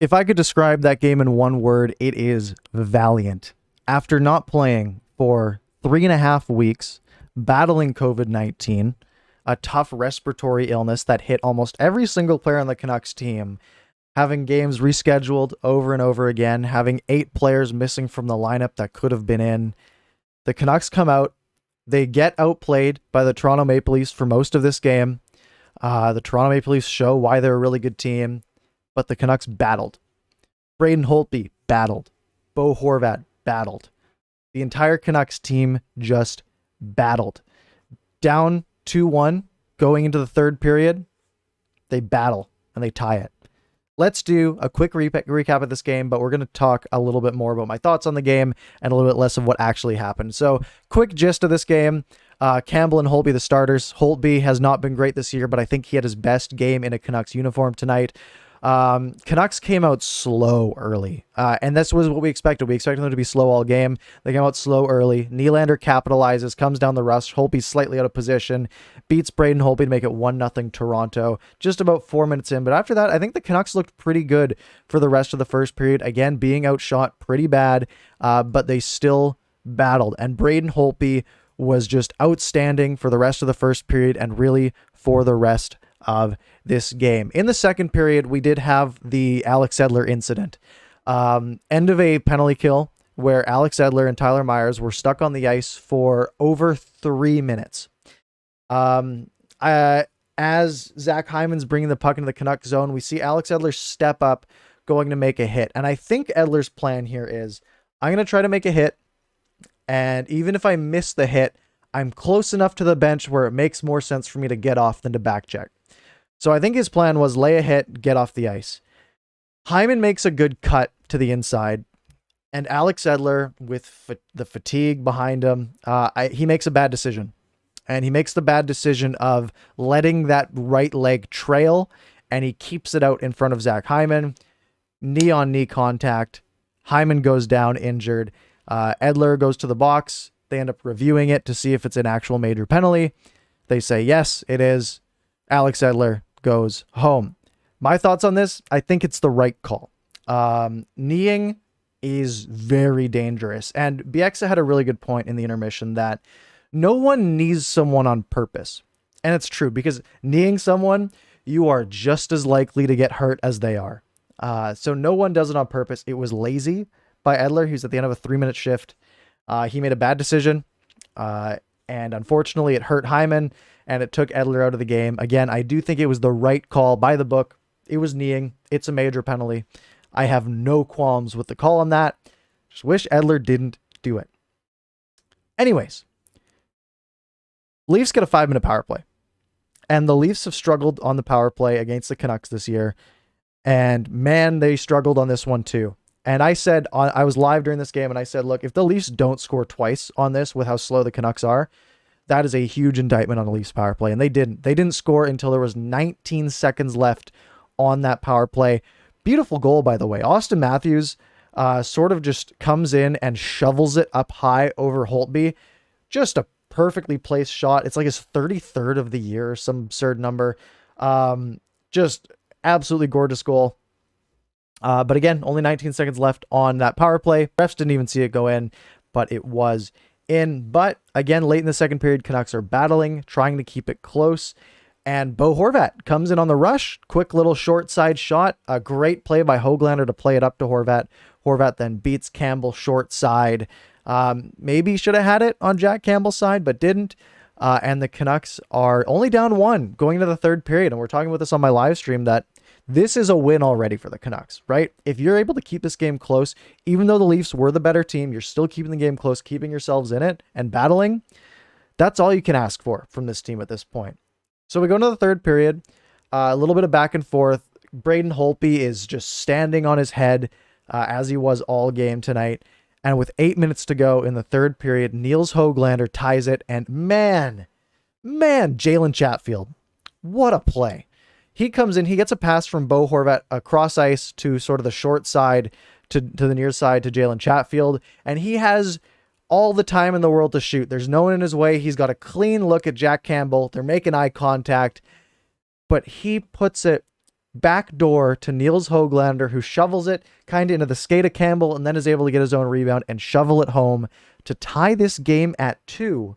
If I could describe that game in one word, it is valiant. After not playing for 3.5 weeks, battling COVID-19, a tough respiratory illness that hit almost every single player on the Canucks team, having games rescheduled over and over again, having 8 players missing from the lineup that could have been in, the Canucks come out. They get outplayed by the Toronto Maple Leafs for most of this game. The Toronto Maple Leafs show why they're a really good team, but the Canucks battled. Braden Holtby battled. Bo Horvat battled. The entire Canucks team just battled. Down 2-1 going into the third period, they battle and they tie it. Let's do a quick recap of this game, but we're going to talk a little bit more about my thoughts on the game and a little bit less of what actually happened. So, quick gist of this game. Campbell and Holtby, the starters. Holtby has not been great this year, but I think he had his best game in a Canucks uniform tonight. Canucks came out slow early, and this was what we expected. We expected them to be slow all game. They came out slow early. Nylander capitalizes, comes down the rush. Holtby's slightly out of position, beats Braden Holtby to make it 1-0 Toronto, just about 4 minutes in. But after that, I think the Canucks looked pretty good for the rest of the first period. Again, being outshot pretty bad, but they still battled. And Braden Holtby was just outstanding for the rest of the first period and really for the rest of this game. In the second period, we did have the Alex Edler incident. End of a penalty kill where Alex Edler and Tyler Myers were stuck on the ice for over 3 minutes. As Zach Hyman's bringing the puck into the Canucks zone, we see Alex Edler step up, going to make a hit. And I think Edler's plan here is, I'm going to try to make a hit, and even if I miss the hit, I'm close enough to the bench where it makes more sense for me to get off than to back check. So I think his plan was lay a hit, get off the ice. Hyman makes a good cut to the inside, and Alex Edler, with the fatigue behind him, he makes a bad decision. And he makes the bad decision of letting that right leg trail, and he keeps it out in front of Zach Hyman. Knee-on-knee contact. Hyman goes down injured. Edler goes to the box. They end up reviewing it to see if it's an actual major penalty. They say, yes, it is. Alex Edler goes home. My thoughts on this, I think it's the right call. Kneeing is very dangerous. And Bieksa had a really good point in the intermission that no one knees someone on purpose. And it's true, because kneeing someone, you are just as likely to get hurt as they are. So no one does it on purpose. It was lazy by Edler. He was at the end of a 3-minute shift. He made a bad decision. And unfortunately, it hurt Hyman, and it took Edler out of the game. Again, I do think it was the right call by the book. It was kneeing. It's a major penalty. I have no qualms with the call on that. Just wish Edler didn't do it. Anyways, Leafs get a 5-minute power play. And the Leafs have struggled on the power play against the Canucks this year. And man, they struggled on this one too. And I said, I was live during this game, and I said, look, if the Leafs don't score twice on this with how slow the Canucks are, that is a huge indictment on the Leafs power play. And they didn't. They didn't score until there was 19 seconds left on that power play. Beautiful goal, by the way. Austin Matthews sort of just comes in and shovels it up high over Holtby. Just a perfectly placed shot. It's like his 33rd of the year or some absurd number. Just absolutely gorgeous goal. But again, only 19 seconds left on that power play. Refs didn't even see it go in, but it was in. But again, late in the second period, Canucks are battling, trying to keep it close. And Bo Horvat comes in on the rush. Quick little short side shot. A great play by Hoglander to play it up to Horvat. Horvat then beats Campbell short side. Maybe should have had it on Jack Campbell's side, but didn't. And the Canucks are only down 1 going into the third period. And we're talking about this on my live stream, that this is a win already for the Canucks, right? If you're able to keep this game close, even though the Leafs were the better team, you're still keeping the game close, keeping yourselves in it and battling. That's all you can ask for from this team at this point. So we go into the third period, a little bit of back and forth. Braden Holtby is just standing on his head as he was all game tonight. And with 8 minutes to go in the third period, Nils Hoglander ties it. And man, Jalen Chatfield, what a play. He comes in, he gets a pass from Bo Horvat across ice to sort of the short side to the near side to Jalen Chatfield. And he has all the time in the world to shoot. There's no one in his way. He's got a clean look at Jack Campbell. They're making eye contact, but he puts it backdoor to Nils Hoglander, who shovels it kind of into the skate of Campbell and then is able to get his own rebound and shovel it home to tie this game at 2.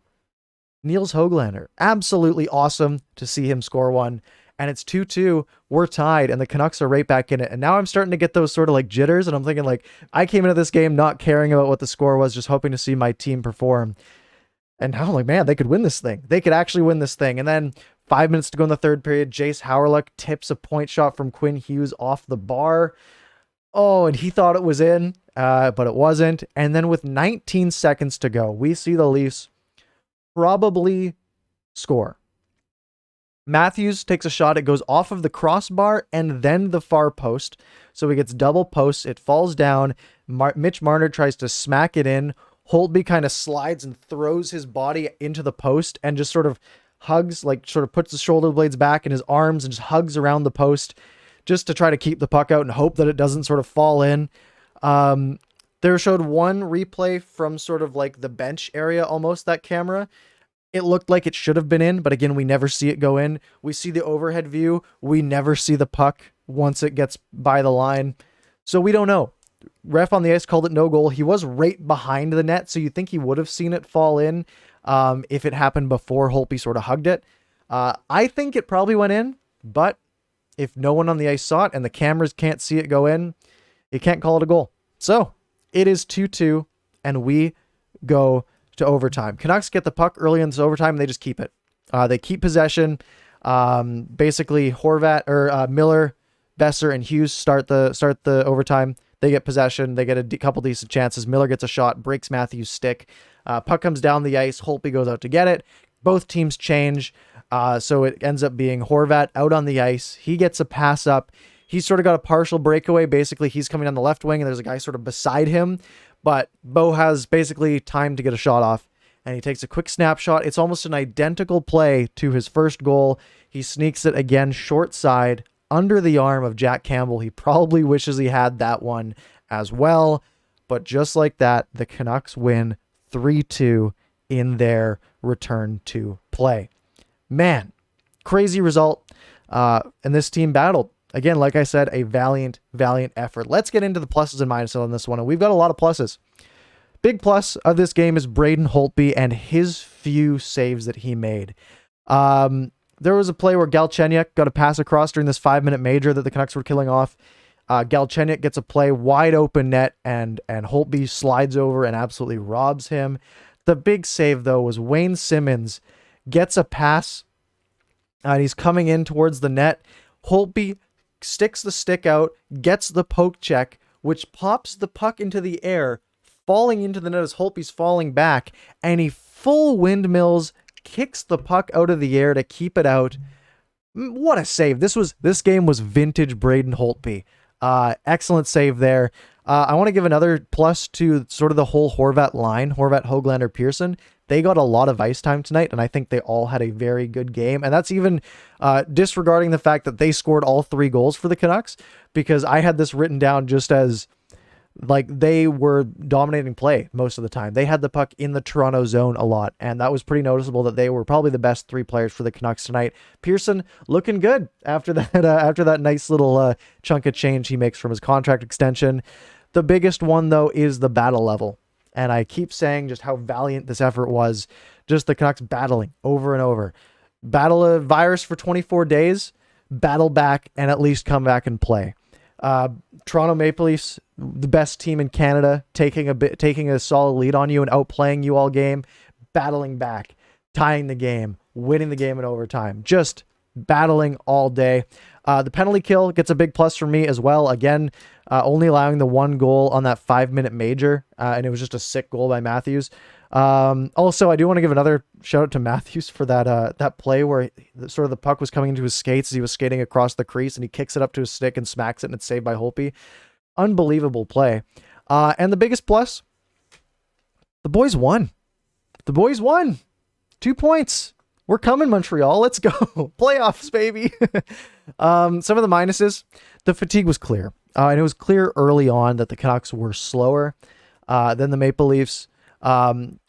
Nils Hoglander, absolutely awesome to see him score one. And it's 2-2. We're tied, and the Canucks are right back in it. And now I'm starting to get those sort of like jitters, and I'm thinking like, I came into this game not caring about what the score was, just hoping to see my team perform. And now I'm like, man, they could win this thing. They could actually win this thing. And then 5 minutes to go in the third period, Jace Howerluck tips a point shot from Quinn Hughes off the bar. Oh, and he thought it was in, but it wasn't. And then with 19 seconds to go, we see the Leafs probably score. Matthews takes a shot. It goes off of the crossbar and then the far post. So he gets double posts. It falls down. Mitch Marner tries to smack it in. Holtby kind of slides and throws his body into the post and just sort of hugs, like sort of puts the shoulder blades back in his arms and just hugs around the post just to try to keep the puck out and hope that it doesn't sort of fall in. There showed one replay from sort of like the bench area, almost that camera. It looked like it should have been in, but again, we never see it go in. We see the overhead view. We never see the puck once it gets by the line. So we don't know. Ref on the ice called it no goal. He was right behind the net, so you'd think he would have seen it fall in if it happened before Holtby sort of hugged it. I think it probably went in, but if no one on the ice saw it and the cameras can't see it go in, you can't call it a goal. So it is 2-2, and we go to overtime. Canucks get the puck early in this overtime, and they just keep it. They keep possession. Basically, Horvat or Miller, Besser, and Hughes start the overtime. They get possession. They get a couple decent chances. Miller gets a shot, breaks Matthews' stick. Puck comes down the ice. Holtby goes out to get it. Both teams change. So it ends up being Horvat out on the ice. He gets a pass up. He's sort of got a partial breakaway. Basically, he's coming down the left wing, and there's a guy sort of beside him. But Bo has basically time to get a shot off, and he takes a quick snapshot. It's almost an identical play to his first goal. He sneaks it again short side under the arm of Jack Campbell. He probably wishes he had that one as well. But just like that, the Canucks win 3-2 in their return to play. Man, crazy result. And this team battled. Again, like I said, a valiant effort. Let's get into the pluses and minuses on this one. And we've got a lot of pluses. Big plus of this game is Braden Holtby and his few saves that he made. There was a play where Galchenyuk got a pass across during this 5-minute major that the Canucks were killing off. Galchenyuk gets a play, wide open net, and Holtby slides over and absolutely robs him. The big save, though, was Wayne Simmons gets a pass, and he's coming in towards the net. Holtby sticks the stick out, gets the poke check, which pops the puck into the air, falling into the net as Holtby's falling back, and he full windmills, kicks the puck out of the air to keep it out. What a save. This game was vintage Braden Holtby. Excellent save there. I want to give another plus to sort of the whole Horvat line, Horvat, Hoglander, Pearson. They got a lot of ice time tonight, and I think they all had a very good game. And that's even disregarding the fact that they scored all 3 goals for the Canucks, because I had this written down just as like they were dominating play most of the time. They had the puck in the Toronto zone a lot, and that was pretty noticeable that they were probably the best 3 players for the Canucks tonight. Pearson looking good after that nice little chunk of change he makes from his contract extension. The biggest one, though, is the battle level. And I keep saying just how valiant this effort was. Just the Canucks battling over and over. Battle a virus for 24 days, battle back, and at least come back and play. Toronto Maple Leafs, the best team in Canada, taking a solid lead on you and outplaying you all game, battling back, tying the game, winning the game in overtime. Just battling all day. The penalty kill gets a big plus for me as well. Again, only allowing the 1 goal on that 5-minute major, and it was just a sick goal by Matthews. Also, I do want to give another shout out to Matthews for that play where sort of the puck was coming into his skates as he was skating across the crease, and he kicks it up to his stick and smacks it, and it's saved by Holtby. Unbelievable play. And the biggest plus, the boys won. The boys won. 2 points. We're coming, Montreal. Let's go. Playoffs, baby. Some of the minuses, the fatigue was clear. And it was clear early on that the Canucks were slower than the Maple Leafs.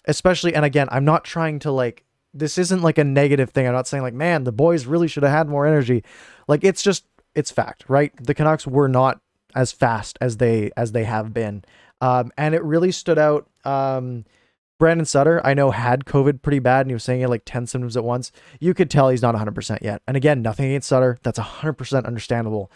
Especially, and again, I'm not trying to this isn't like a negative thing. I'm not saying man, the boys really should have had more energy. It's just, it's fact, right? The Canucks were not as fast as they have been. And it really stood out. Brandon Sutter, I know, had COVID pretty bad, and he was saying he had like 10 symptoms at once. You could tell he's not 100% yet. And again, nothing against Sutter. That's 100% understandable.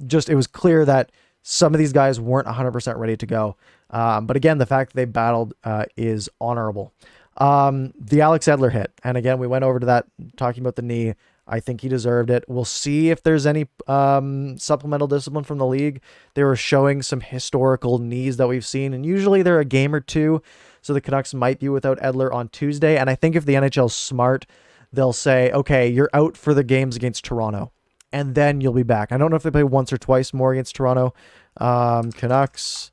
Just it was clear that some of these guys weren't 100% ready to go. But again, the fact that they battled is honorable. The Alex Edler hit. And again, we went over to that talking about the knee. I think he deserved it. We'll see if there's any supplemental discipline from the league. They were showing some historical knees that we've seen, and usually they're a game or two. So the Canucks might be without Edler on Tuesday. And I think if the NHL's smart, they'll say, okay, you're out for the games against Toronto, and then you'll be back. I don't know if they play once or twice more against Toronto. Canucks,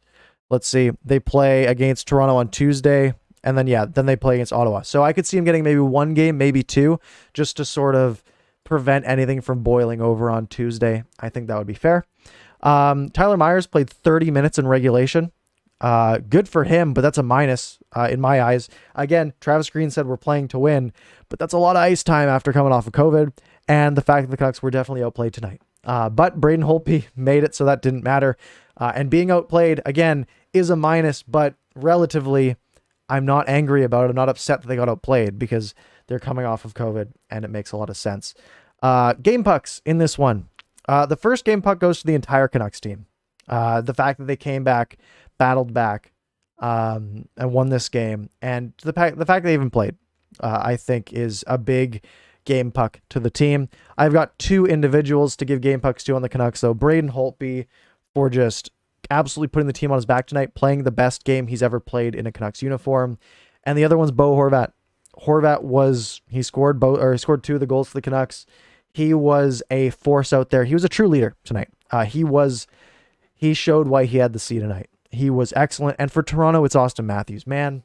let's see. They play against Toronto on Tuesday, and then, then they play against Ottawa. So I could see him getting maybe one game, maybe two, just to sort of prevent anything from boiling over on Tuesday. I think that would be fair. Tyler Myers played 30 minutes in regulation. Good for him, but that's a minus in my eyes. Again, Travis Green said we're playing to win, but that's a lot of ice time after coming off of COVID, and the fact that the Canucks were definitely outplayed tonight. But Braden Holtby made it, so that didn't matter. And being outplayed, again, is a minus, but relatively, I'm not angry about it. I'm not upset that they got outplayed because they're coming off of COVID, and it makes a lot of sense. Game pucks in this one. The first game puck goes to the entire Canucks team. The fact that they came back, battled back, and won this game, and the fact they even played, I think is a big game puck to the team. I've got two individuals to give game pucks to on the Canucks, though. Braden Holtby for just absolutely putting the team on his back tonight, playing the best game he's ever played in a Canucks uniform. And the other one's Bo Horvat. He scored two of the goals for the Canucks. He was a force out there. He was a true leader tonight. He showed why he had the C tonight. He was excellent. And for Toronto, it's Austin Matthews. Man,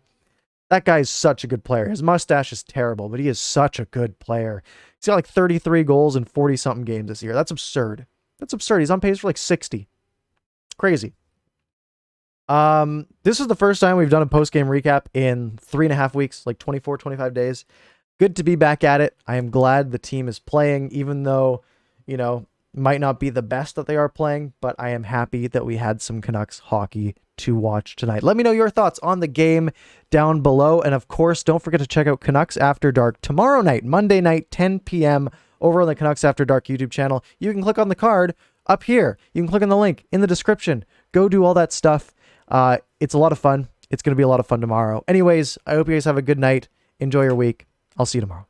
that guy's such a good player. His mustache is terrible, but he is such a good player. He's got like 33 goals in 40-something games this year. That's absurd. He's on pace for like 60. Crazy. This is the first time we've done a post-game recap in 3.5 weeks, like 24, 25 days. Good to be back at it. I am glad the team is playing, even though, might not be the best that they are playing, but I am happy that we had some Canucks hockey to watch tonight. Let me know your thoughts on the game down below. And of course, don't forget to check out Canucks After Dark tomorrow night, Monday night, 10 p.m. over on the Canucks After Dark YouTube channel. You can click on the card up here. You can click on the link in the description. Go do all that stuff. It's a lot of fun. It's going to be a lot of fun tomorrow. Anyways, I hope you guys have a good night. Enjoy your week. I'll see you tomorrow.